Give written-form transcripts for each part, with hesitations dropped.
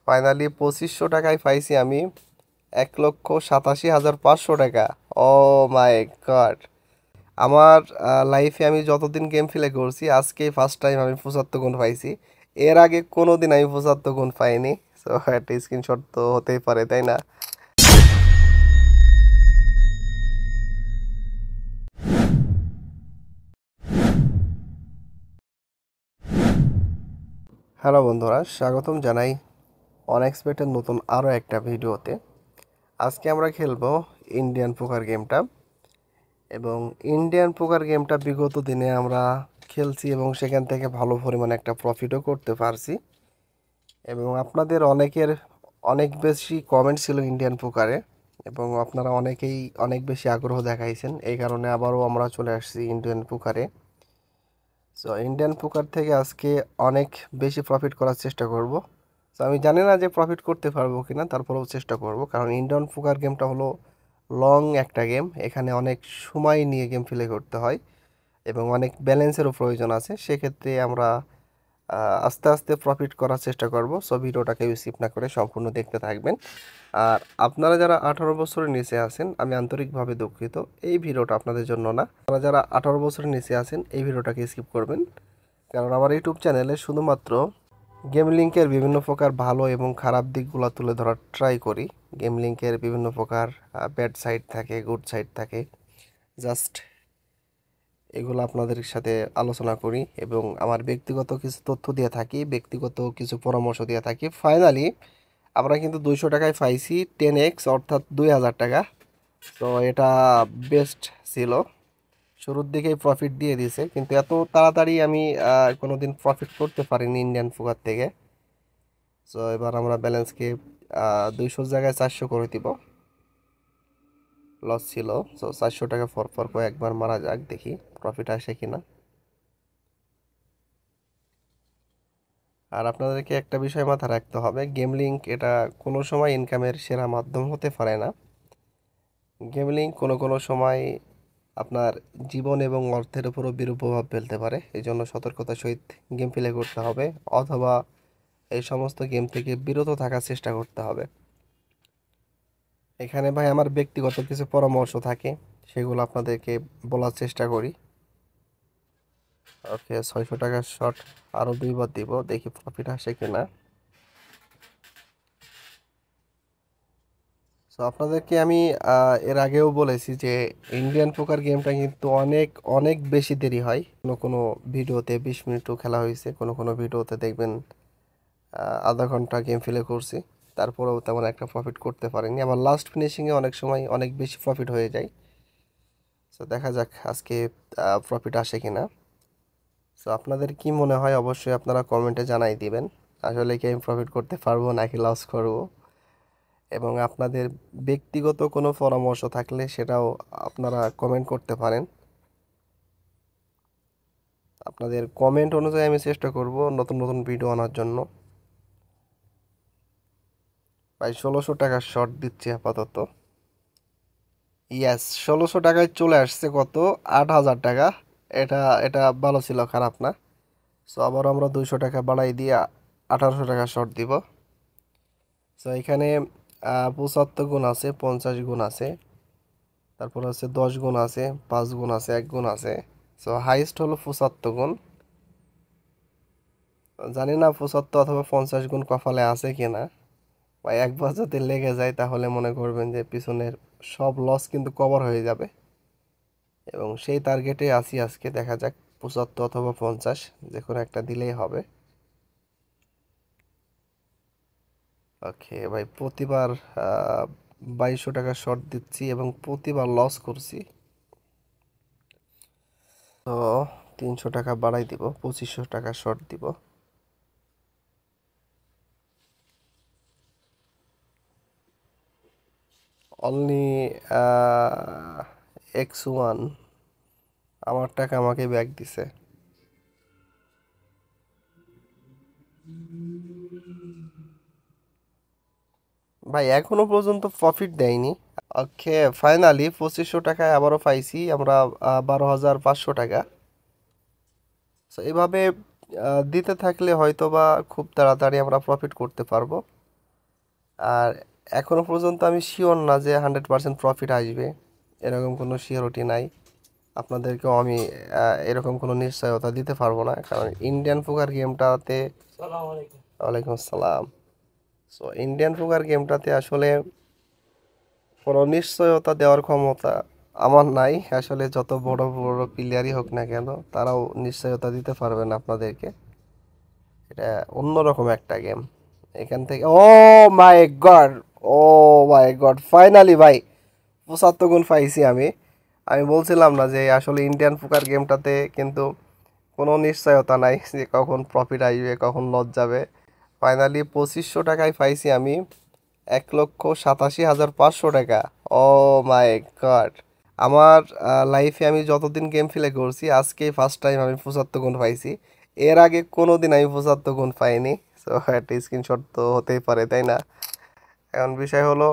Finally 2500 টাকায় পাইছি আমি 1,87,500 টাকা। ও মাই গড! আমার লাইফে আমি যতদিন গেম প্লে করছি আজকেই ফার্স্ট টাইম আমি 75 গুণ পাইছি। এর আগে কোনো দিন আমি 75 গুণ পাইনি। সো একটা স্ক্রিনশট তো হতেই পারে, তাই না? হ্যালো বন্ধুরা, স্বাগতম জানাই অনএক্সপেক্টেড নতুন আরও একটা ভিডিওতে। আজকে আমরা খেলবো ইন্ডিয়ান পোকার গেমটা, এবং ইন্ডিয়ান পোকার গেমটা বিগত দিনে আমরা খেলছি এবং সেখান থেকে ভালো পরিমাণে একটা প্রফিটও করতে পারছি। এবং আপনাদের অনেকের অনেক বেশি কমেন্ট ছিল ইন্ডিয়ান পোকারে, এবং আপনারা অনেকেই অনেক বেশি আগ্রহ দেখাইছেন। এই কারণে আবারও আমরা চলে আসছি ইন্ডিয়ান পোকারে। সো ইন্ডিয়ান পোকার থেকে আজকে অনেক বেশি প্রফিট করার চেষ্টা করব। সো আমি জানি না যে প্রফিট করতে পারবো কিনা, তারপরেও চেষ্টা করব, কারণ ইন্ডিয়ান পোকার গেমটা হলো লং একটা গেম। এখানে অনেক সময় নিয়ে গেম প্লে করতে হয় এবং অনেক ব্যালেন্সেরও প্রয়োজন আছে। সেক্ষেত্রে আমরা আস্তে আস্তে প্রফিট করার চেষ্টা করব। সো ভিডিওটাকে স্কিপ না করে সম্পূর্ণ দেখতে থাকবেন। আর আপনারা যারা 18 বছরের নিচে আছেন, আমি আন্তরিকভাবে দুঃখিত, এই ভিডিওটা আপনাদের জন্য না। আপনারা যারা 18 বছরের নিচে আছেন এই ভিডিওটাকে স্কিপ করবেন, কারণ আমার ইউটিউব চ্যানেলে শুধুমাত্র গেম লিঙ্কের বিভিন্ন প্রকার ভালো এবং খারাপ দিকগুলো তুলে ধরার ট্রাই করি। গেম লিঙ্কের বিভিন্ন প্রকার ব্যাড সাইড থাকে, গুড সাইড থাকে, জাস্ট এগুলো আপনাদের সাথে আলোচনা করি এবং আমার ব্যক্তিগত কিছু তথ্য দিয়ে থাকি, ব্যক্তিগত কিছু পরামর্শ দিয়ে থাকি। ফাইনালি আমরা কিন্তু 200 টাকায় পাইছি 10x, অর্থাৎ 2000 টাকা। তো এটা বেস্ট ছিল, শুরুর দিকেই প্রফিট দিয়ে দিয়েছে, কিন্তু এত তাড়াতাড়ি আমি কোনোদিন প্রফিট করতে পারিনি ইন্ডিয়ান পোকার থেকে। সো এবার আমরা ব্যালেন্সকে 200 জায়গায় 400 করে দিব। লস ছিল, সো 400 টাকা পর কয়েকবার মারা যাক, দেখি প্রফিট আসে কিনা। আর আপনাদেরকে একটা বিষয় মাথায় রাখতে হবে, গেম লিঙ্ক এটা কোনো সময় ইনকামের সেরা মাধ্যম হতে পারে না। গেম লিঙ্ক কোনো কোনো সময় আপনার জীবন এবং অর্থের উপরও বিরূপ প্রভাব ফেলতে পারে। এই জন্য সতর্কতার সহিত গেম প্লে করতে হবে, অথবা এই সমস্ত গেম থেকে বিরত থাকার চেষ্টা করতে হবে। এখানে ভাই আমার ব্যক্তিগত কিছু পরামর্শ থাকে, সেগুলো আপনাদেরকে বলার চেষ্টা করি। ওকে, 600 টাকার শট আরও 2বার দিব, দেখি প্রফিট আসে কিনা। তো আপনাদেরকে আমি এর আগেও বলেছি যে ইন্ডিয়ান পোকার গেমটা কিন্তু অনেক অনেক বেশি দেরি হয়। কোনো কোনো ভিডিওতে 20 মিনিটও খেলা হয়েছে, কোনো কোনো ভিডিওতে দেখবেন আধা ঘন্টা গেম প্লে করছি, তারপরেও তেমন একটা প্রফিট করতে পারিনি। আমার লাস্ট ফিনিশিংয়ে অনেক সময় অনেক বেশি প্রফিট হয়ে যায়। তো দেখা যাক আজকে প্রফিট আসে কিনা। সো আপনাদের কি মনে হয় অবশ্যই আপনারা কমেন্টে জানাই দিবেন, আসলে কি আমি প্রফিট করতে পারবো নাকি লস করব। এবং আপনাদের ব্যক্তিগত কোনো পরামর্শ থাকলে সেটাও আপনারা কমেন্ট করতে পারেন। আপনাদের কমেন্ট অনুযায়ী আমি চেষ্টা করব নতুন নতুন ভিডিও আনার জন্য। প্রায় 1600 টাকার শর্ট দিচ্ছি আপাতত। ইয়াস, 1600 টাকায় চলে আসছে কত, 8000 টাকা। এটা এটা ভালো ছিল, খারাপ না। সো আবার আমরা 200 টাকা বাড়াই দিয়ে 1800 টাকা শর্ট দিব। সো এখানে 75 গুণ আছে, 50 গুণ আছে, তারপর আছে 10 গুণ আছে, 5 গুণ আছে, 1 গুণ আছে। সো হাইস্ট হলো 75 গুণ। জানি না 75 অথবা 50 গুণ কপালে আছে কিনা। বা একবার যদি লেগে যায় তাহলে মনে করবেন যে পিছনের সব লস কিন্তু কভার হয়ে যাবে, এবং সেই টার্গেটে আসি আজকে। দেখা যাক 75 অথবা 50, যে কোনো একটা দিলেই হবে। ওকে ভাই, প্রতিবার 2200 টাকা শর্ট দিচ্ছি এবং প্রতিবার লস করছি। তো 300 টাকা বাড়াই দিব, 2500 টাকা শর্ট দিব। অনলি X1 আমার টাকা আমাকে ব্যাক দিছে। ভাই এখনো পর্যন্ত প্রফিট দেয়নি। ওকে, ফাইনালি 2500 টাকায় আবারও পাইছি আমরা 12,500 টাকা। সো এভাবে দিতে থাকলে হয়তো বা খুব তাড়াতাড়ি আমরা প্রফিট করতে পারবো। আর এখনও পর্যন্ত আমি শিওর না যে 100% প্রফিট আসবে, এরকম কোনো শিওরিটি নাই। আপনাদেরকেও আমি এরকম কোনো নিশ্চয়তা দিতে পারবো না, কারণ ইন্ডিয়ান পোকার গেমটাতে, ওয়ালাইকুম আসসালাম। সো ইন্ডিয়ান পোকার গেমটাতে আসলে কোনো নিশ্চয়তা দেওয়ার ক্ষমতা আমার নাই। আসলে যত বড় বড় প্লেয়ারই হোক না কেন, তারাও নিশ্চয়তা দিতে পারবে না আপনাদেরকে। এটা অন্যরকম একটা গেম। এখান থেকে ও মাই গড, ও মাই গড, ফাইনালি ভাই 75 গুণ পাইছি আমি। আমি বলছিলাম না যে আসলে ইন্ডিয়ান পোকার গেমটাতে কিন্তু কোনো নিশ্চয়তা নাই যে কখন প্রফিট আসবে কখন লস যাবে। ফাইনালি 2500 টাকায় পাইছি আমি 1,87,500 টাকা। ও মাই গড, আমার লাইফে আমি যতদিন গেম প্লে করছি আজকে ফার্স্ট টাইম আমি 75 গুণ পাইছি। এর আগে কোনো দিন আমি 75 গুণ পাইনি। সো একটা স্ক্রিনশট তো হতেই পারে, তাই না? এখন বিষয় হলো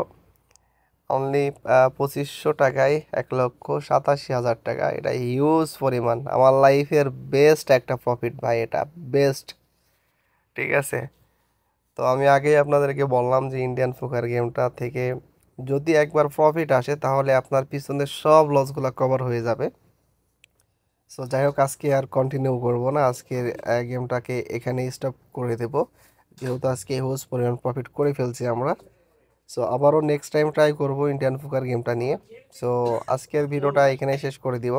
অনলি 2500 টাকায় 1,87,000 টাকা, এটা হিউজ পরিমাণ। আমার লাইফের বেস্ট একটা প্রফিট ভাই, এটা বেস্ট। ঠিক আছে, তো আমি আগেই আপনাদেরকে বললাম যে ইন্ডিয়ান পোকার গেমটা থেকে যদি একবার প্রফিট আসে তাহলে আপনার পিছনের সব লসগুলো কভার হয়ে যাবে। সো যাই হোক, আজকে আর কন্টিনিউ করব না, আজকের গেমটাকে এখানেই স্টপ করে দেব, যেহেতু আজকে হিউজ পরিমাণ প্রফিট করে ফেলছি আমরা। সো আবারও নেক্সট টাইম ট্রাই করব ইন্ডিয়ান পোকার গেমটা নিয়ে। সো আজকের ভিডিওটা এখানেই শেষ করে দিব।